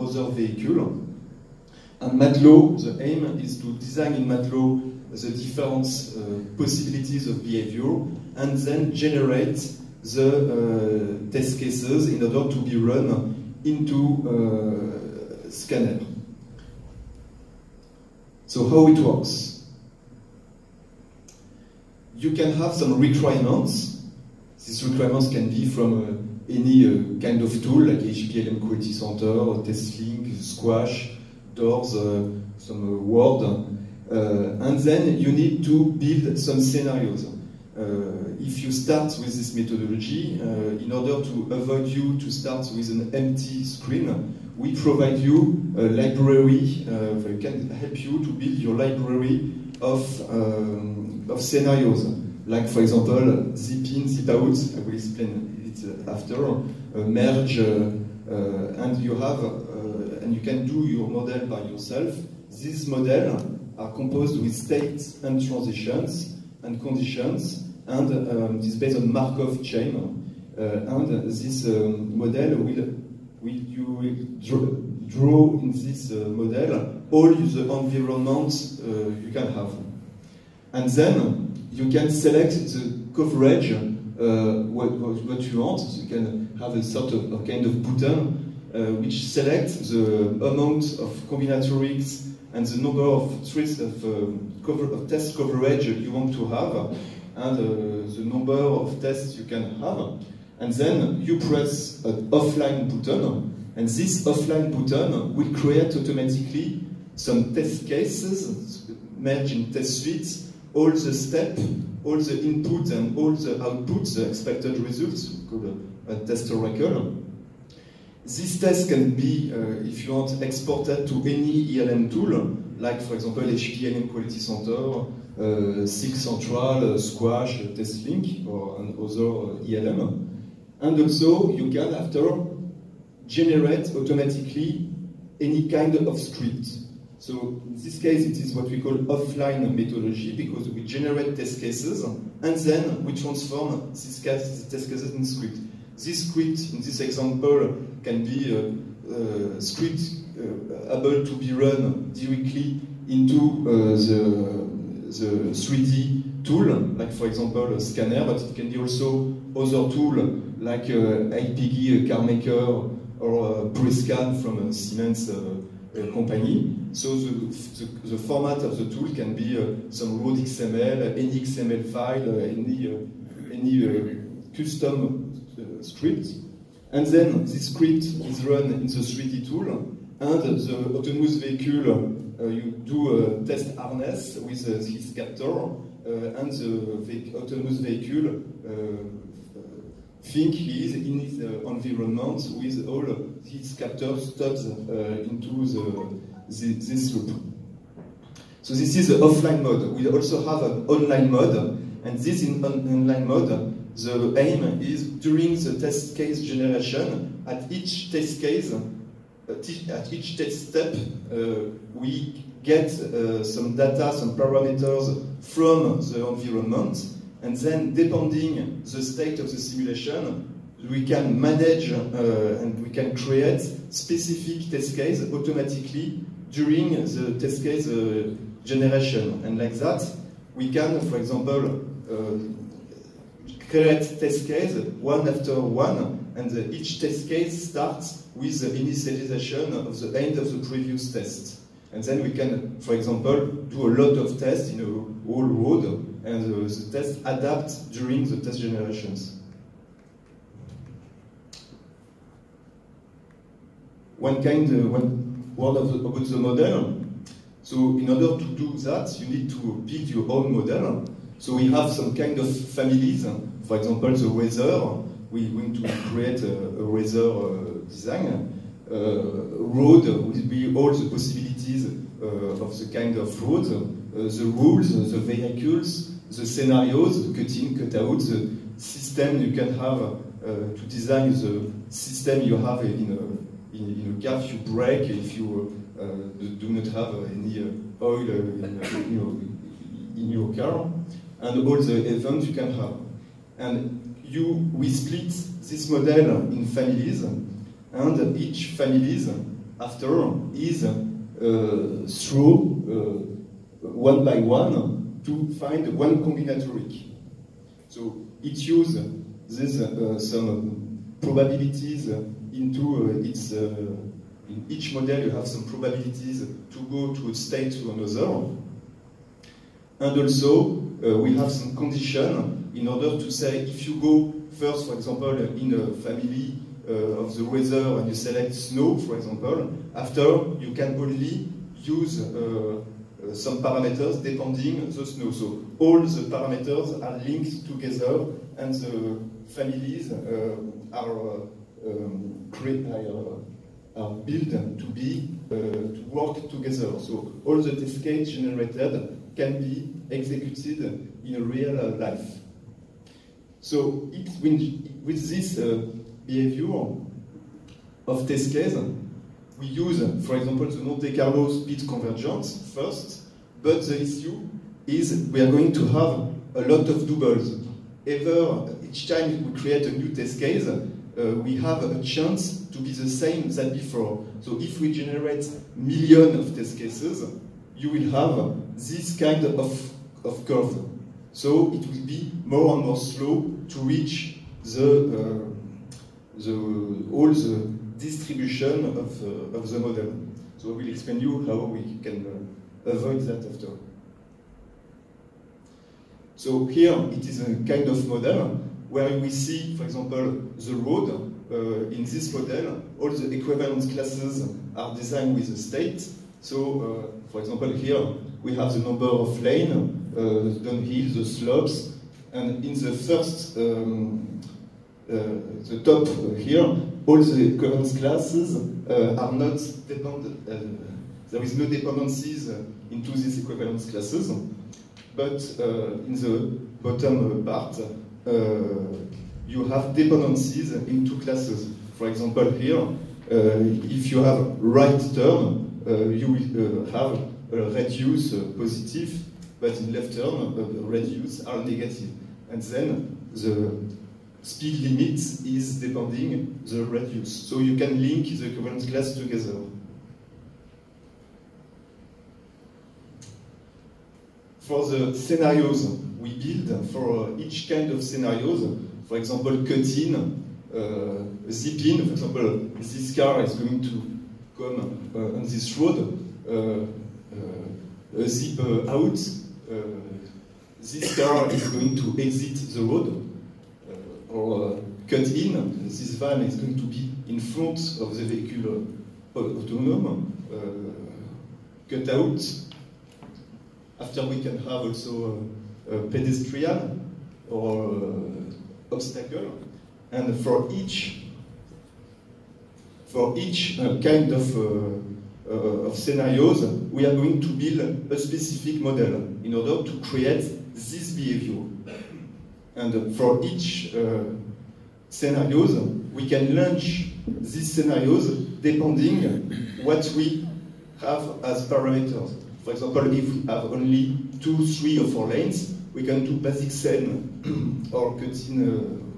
other vehicle. And MATLAW, the aim is to design in MATLAW the different possibilities of behavior and then generate the test cases in order to be run into Scanner. So how it works? You can have some requirements. These requirements can be from any kind of tool like HPLM Quality Center, TestLink, Squash, Doors, some Word. And then you need to build some scenarios. If you start with this methodology, in order to avoid you to start with an empty screen, we provide you a library that can help you to build your library of scenarios. Like, for example, zip in, zip out, I will explain it after, merge, and you have, and you can do your model by yourself. These models are composed with states and transitions and conditions, and it is based on Markov chain. And this model will draw in this model all the environments you can have. And then you can select the coverage, what you want. So you can have a sort of a kind of button which selects the amount of combinatorics and the number of trees of test coverage you want to have, and the number of tests you can have. And then you press an offline button, and this offline button will create automatically some test cases, merge in test suites, all the steps, all the input and all the outputs, the expected results, called a test oracle. This test can be, if you want, exported to any ELM tool, like, for example, HPLM Quality Center, SIG Central, Squash, TestLink, or other ELM. And also, you can, after, generate automatically any kind of script. So, in this case, it is what we call offline methodology, because we generate test cases, and then we transform these test cases in script. This script, in this example, can be a script able to be run directly into the 3D tool, like, for example, a scanner, but it can be also other tool like IPG, CarMaker, or Prescan from a Siemens company. So the format of the tool can be some raw XML, any XML file, any custom script. And then this script is run in the 3D tool, and the autonomous vehicle, you do a test harness with his captor, and the autonomous vehicle think he is in his environment with all his captors stubbed into this loop. So this is the offline mode. We also have an online mode, and this online mode, the aim is during the test case generation, at each test case, at each test step, we get some data, some parameters from the environment, and then depending the state of the simulation, we can manage and we can create specific test case automatically during the test case generation. And like that, we can, for example, create test case one after one, and each test case starts with the initialization of the end of the previous test. And then we can, for example, do a lot of tests in a whole road, and the tests adapt during the test generations. One word about the model. So in order to do that, you need to build your own model. So we have some kind of families. For example, the weather. We're going to create a weather design. Road will be all the possibilities of the kind of road, the rules, the vehicles, the scenarios, the cutting, cutout, the system you can have to design the system you have in a car if you brake, if you do not have any oil in your car, and all the events you can have. And we split this model in families, and each families after is through one by one to find one combinatoric. So it uses this some probabilities into its in each model you have some probabilities to go to a state to another, and also we have some condition in order to say if you go first, for example, in a family of the weather and you select snow, for example, after you can only use some parameters depending the snow. So all the parameters are linked together and the families are built to be to work together. So all the test case generated can be executed in real life. So with this behavior of test case, we use, for example, the Monte Carlo speed convergence first, but the issue is we are going to have a lot of doubles. Each time we create a new test case, we have a chance to be the same as before. So if we generate millions of test cases, you will have this kind of curve. So it will be more and more slow to reach all the distribution of the model. So I will explain you how we can avoid that after. So here it is a kind of model where we see, for example, the road. In this model, all the equivalence classes are designed with a state. So, for example, here we have the number of lanes, the downhill, the slopes, and in the first, the top here, all the equivalence classes are not dependent. There is no dependencies into these equivalence classes, but in the bottom part, you have dependencies in two classes. For example, here, if you have right turn, you will have a radius positive, but in left turn, radius are negative. And then the speed limit is depending the radius. So you can link the equivalence class together. For the scenarios we build, for each kind of scenarios, for example, cut-in, zip-in, for example, this car is going to come on this road, zip out, this car is going to exit the road, or cut-in, this van is going to be in front of the vehicle autonomous, cut out. After we can have also pedestrian or obstacle, and for each kind of scenarios, we are going to build a specific model in order to create this behavior. And for each scenarios, we can launch these scenarios depending what we have as parameters. For example, if we have only 2, 3, or 4 lanes, we can do basic cell or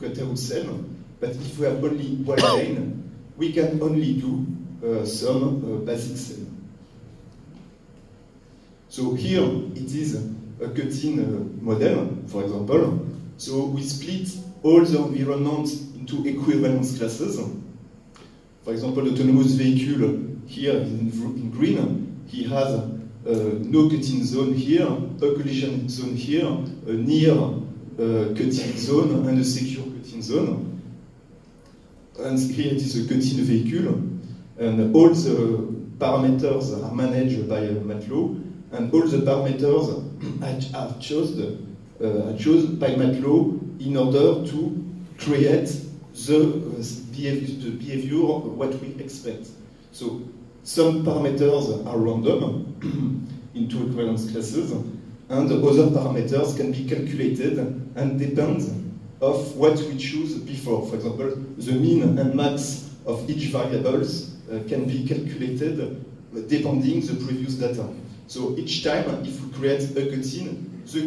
cut-out cell. But if we have only 1 lane, we can only do some basic cell. So here it is a cut-in model, for example. So we split all the environments into equivalence classes. For example, autonomous vehicle here in green, he has no cut-in zone here, a collision zone here, a near cut-in zone, and a secure cut-in zone. And here it is a cut-in vehicle, and all the parameters are managed by MATLAB, and all the parameters are chosen by MATLAB in order to create the behavior what we expect. So some parameters are random into equivalence classes, and other parameters can be calculated and depend of what we choose before. For example, the mean and max of each variables can be calculated depending the previous data. So each time, if we create a cut-in, the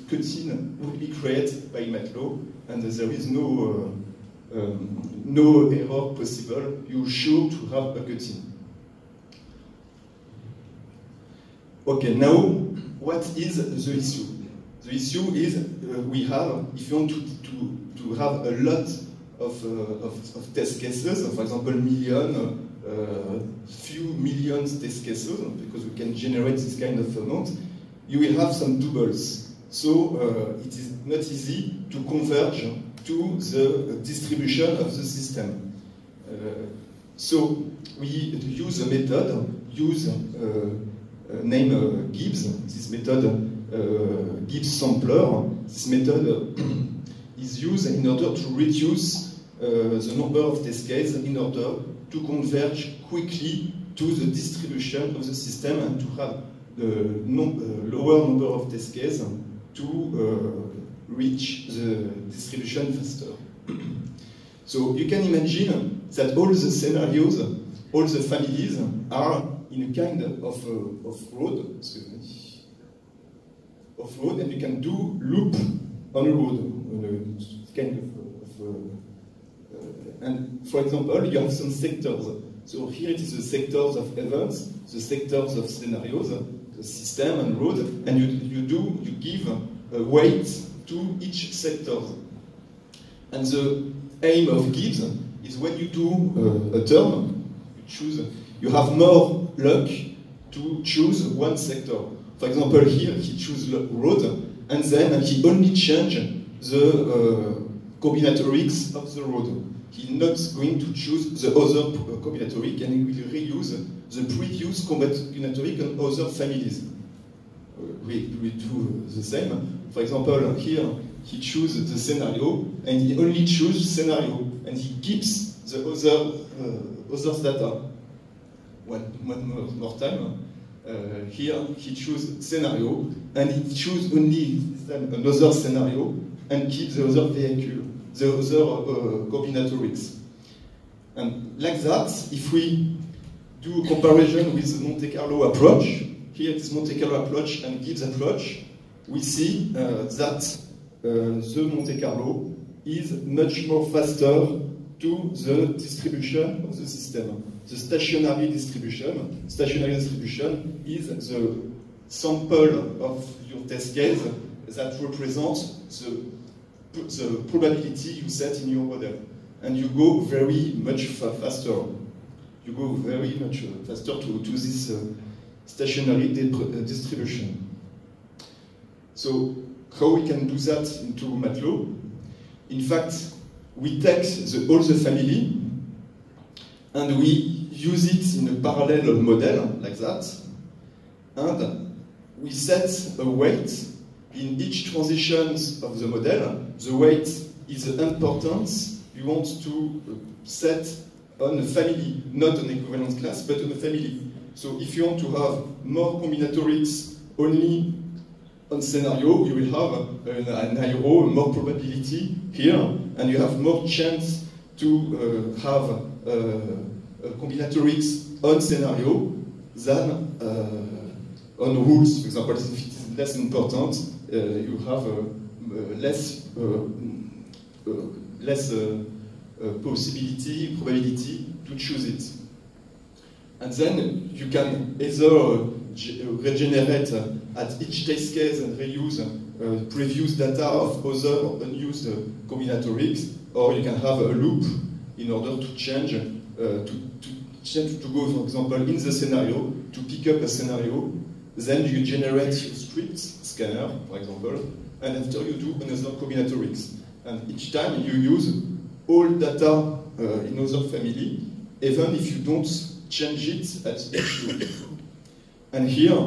cut-in will be created by MATLAB, and there is no no error possible, you're sure to have a cut-in. Okay, now, what is the issue? The issue is we have, if you want to have a lot of test cases, for example, few millions test cases, because we can generate this kind of amount, you will have some doubles. So it is not easy to converge to the distribution of the system. So we use a method, name Gibbs. This method, Gibbs sampler. This method is used in order to reduce the number of test cases in order to converge quickly to the distribution of the system and to have the lower number of test cases to reach the distribution faster. So you can imagine that all the scenarios, all the families are in a kind of road, and you can do loop on a road, and for example, you have some sectors. So here it is the sectors of events, the sectors of scenarios, the system and road, and you give a weight to each sector. And the aim of Gibbs is when you do a term, you have more luck to choose one sector. For example, here he chooses road, and then he only changes the combinatorics of the road. He's not going to choose the other combinatoric, and he will reuse the previous combinatoric on other families. We do the same. For example, here he chooses the scenario, and he only chooses scenario, and he keeps the other data. One more time. Here he chooses scenario, and he chooses only another scenario, and keeps the other vehicle, the other combinatorics. And like that, if we do a comparison with the Monte Carlo approach, here it is Monte Carlo approach and Gibbs approach, we see that the Monte Carlo is much more faster to the distribution of the system. The stationary distribution is the sample of your test case that represents the probability you set in your model. And you go very much faster. You go very much faster to this stationary distribution. So how we can do that into MATLAB? In fact, we take all the family and we use it in a parallel model like that, and we set a weight in each transition of the model. The weight is the importance you want to set on a family, not an equivalence class, but on a family. So if you want to have more combinatorics only on scenario, you will have an arrow, more probability here, and you have more chance to have combinatorics on scenario than on rules. For example, if it is less important, you have less probability to choose it. And then you can either regenerate at each test case and reuse previous data of other unused combinatorics, or you can have a loop in order to change, to go, for example, in the scenario, to pick up a scenario, then you generate your script scanner, for example, and after you do another combinatorics. And each time you use all data in other family, even if you don't change it at each loop. And here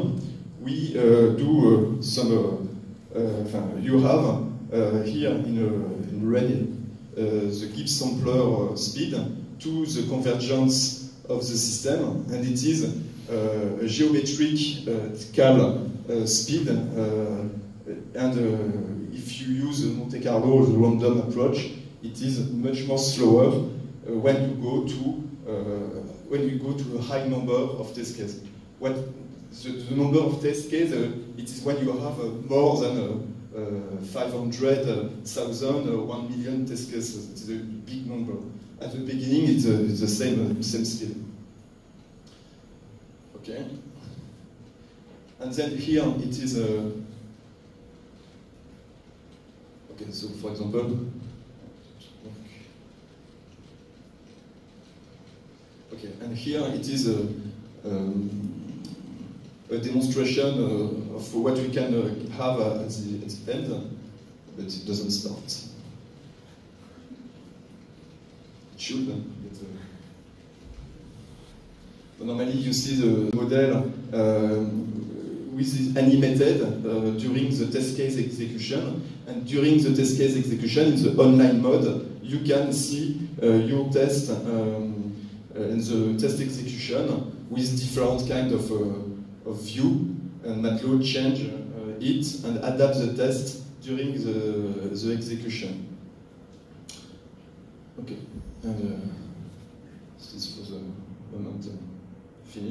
we do some, you have here in red the Gibbs sampler speed to the convergence of the system, and it is a geometrical speed, and if you use the Monte Carlo, the random approach, it is much more slower when you go to a high number of test cases. The number of test cases, it is when you have more than 500,000 or 1 million test cases. It's a big number. At the beginning, it's the same speed. Okay. And then here it is a. Okay, so for example. Okay, and here it is a demonstration of what we can have at the end, but it doesn't start. It should. But normally you see the model which is animated during the test case execution, and during the test case execution in the online mode, you can see your test and the test execution with different kind of view, and MATLAB change it and adapt the test during the execution. Okay, and this was a moment finished.